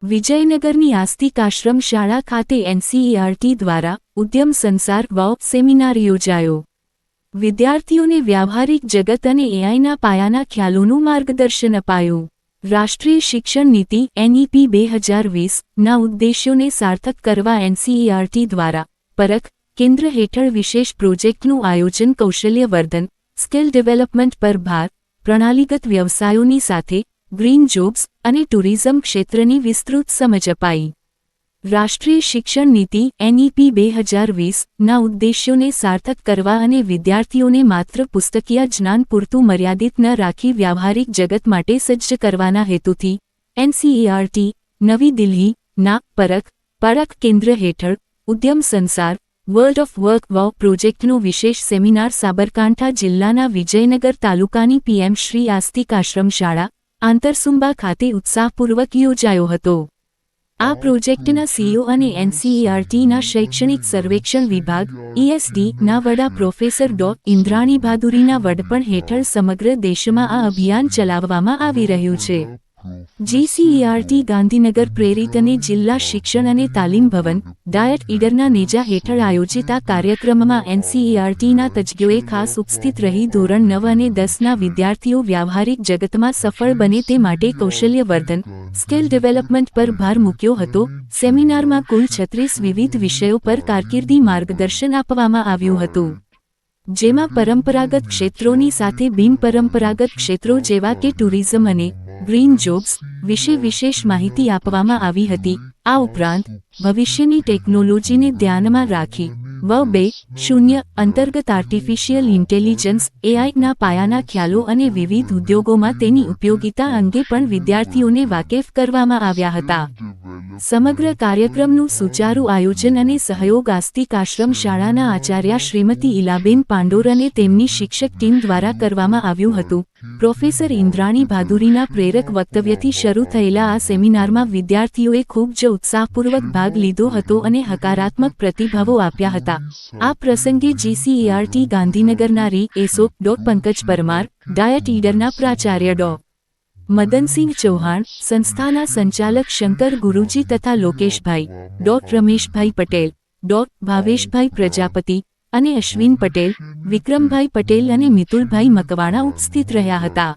વિજયનગરની આસ્તિક આશ્રમ શાળા ખાતે એનસીઈઆરટી દ્વારા ઉદ્યમ સંસાર સેમિનાર યોજાયો। વિદ્યાર્થીઓને વ્યાવહારિક જગત અને એઆઈના પાયાના ખ્યાલોનું માર્ગદર્શન અપાયું। રાષ્ટ્રીય શિક્ષણ નીતિ એનઈપી 2020ના ઉદ્દેશ્યોને સાર્થક કરવા એનસીઈઆરટી દ્વારા પરખ કેન્દ્ર હેઠળ વિશેષ પ્રોજેક્ટનું આયોજન। કૌશલ્યવર્ધન સ્કિલ ડેવલપમેન્ટ પર ભાર, પ્રણાલીગત વ્યવસાયોની સાથે ગ્રીન જોબ્સ અને ટુરિઝમ ક્ષેત્રની વિસ્તૃત સમજ અપાઈ। રાષ્ટ્રીય શિક્ષણ નીતિ એનઈપી 2020ના ઉદ્દેશ્યોને સાર્થક કરવા અને વિદ્યાર્થીઓને માત્ર પુસ્તકીય જ્ઞાન પૂરતું મર્યાદિત ન રાખી વ્યાવહારિક જગત માટે સજ્જ કરવાના હેતુથી એનસીઈઆરટી નવી દિલ્હીના પરખ કેન્દ્ર હેઠળ ઉદ્યમ સંસાર વર્લ્ડ ઓફ વર્ક પ્રોજેક્ટનો વિશેષ સેમિનાર સાબરકાંઠા જિલ્લાના વિજયનગર તાલુકાની પીએમ શ્રી આસ્તિક આશ્રમ શાળા આંતરસુંબા ખાતે ઉત્સાહપૂર્વક યોજાયો હતો। આ પ્રોજેક્ટના સીઈઓ અને એનસીઈઆરટીના શૈક્ષણિક સર્વેક્ષણ વિભાગ ESDના વડા પ્રોફેસર ઇન્દ્રાણી ભાદુરીના વડપણ હેઠળ સમગ્ર દેશમાં આ અભિયાન ચલાવવામાં આવી રહ્યું છે। જીસીઈઆરટી ગાંધીનગર પ્રેરિત અને જિલ્લા શિક્ષણ અને તાલીમ ભવન ડાયટ ઈડરના નેજા હેઠળ આયોજિત આ કાર્યક્રમમાં એનસીઈઆરટીના તજજ્ઞોએ ખાસ ઉપસ્થિત રહી ધોરણ 9 અને 10ના વિદ્યાર્થીઓ વ્યાવહારિક જગતમાં સફળ બને તે માટે કૌશલ્યવર્ધન સ્કિલ ડેવલપમેન્ટ પર ભાર મૂક્યો હતો। સેમિનારમાં કુલ 36 વિવિધ વિષયો પર કારકિર્દી માર્ગદર્શન આપવામાં આવ્યું હતું, જેમાં પરંપરાગત ક્ષેત્રોની સાથે બિનપરંપરાગત ક્ષેત્રો જેવા કે ટુરિઝમ અને ગ્રીન જોબ્સ વિશે વિશેષ માહિતી આપવામાં આવી હતી। આ ઉપરાંત ભવિષ્યની ટેકનોલોજીને ધ્યાનમાં રાખી W2.0 અંતર્ગત આર્ટિફિશિયલ ઇન્ટેલિજન્સ એઆઈના પાયાના ખ્યાલો અને વિવિધ ઉદ્યોગોમાં તેની ઉપયોગિતા અંગે પણ વિદ્યાર્થીઓને વાકેફ કરવામાં આવ્યા હતા। સમગ્ર કાર્યક્રમનું સુચારુ આયોજન અને સહયોગ આસ્તિક આશ્રમ શાળાના આચાર્ય શ્રીમતી ઇલાબેન પાંડોર અને તેમની શિક્ષક ટીમ દ્વારા કરવામાં આવ્યું હતું। પ્રોફેસર ઇન્દ્રાણી ભાદુરીના પ્રેરક વક્તવ્યથી શરૂ થયેલા આ સેમિનારમાં વિદ્યાર્થીઓએ ખૂબ જ ઉત્સાહપૂર્વક ભાગ લીધો હતો અને હકારાત્મક પ્રતિભાવો આપ્યા હતા। આ પ્રસંગે જીસીઈઆરટી ગાંધીનગરના એસો પંકજ પરમાર, ડાયટ ઈડરના પ્રાચાર્ય મદનસિંહ ચૌહાણ, સંસ્થાના સંચાલક શંકર ગુરુજી તથા લોકેશભાઈ, રમેશભાઈ પટેલ, ભાવેશભાઈ પ્રજાપતિ અને અશ્વિન પટેલ, વિક્રમભાઈ પટેલ અને મિતુલભાઈ મકવાણા ઉપસ્થિત રહ્યા હતા।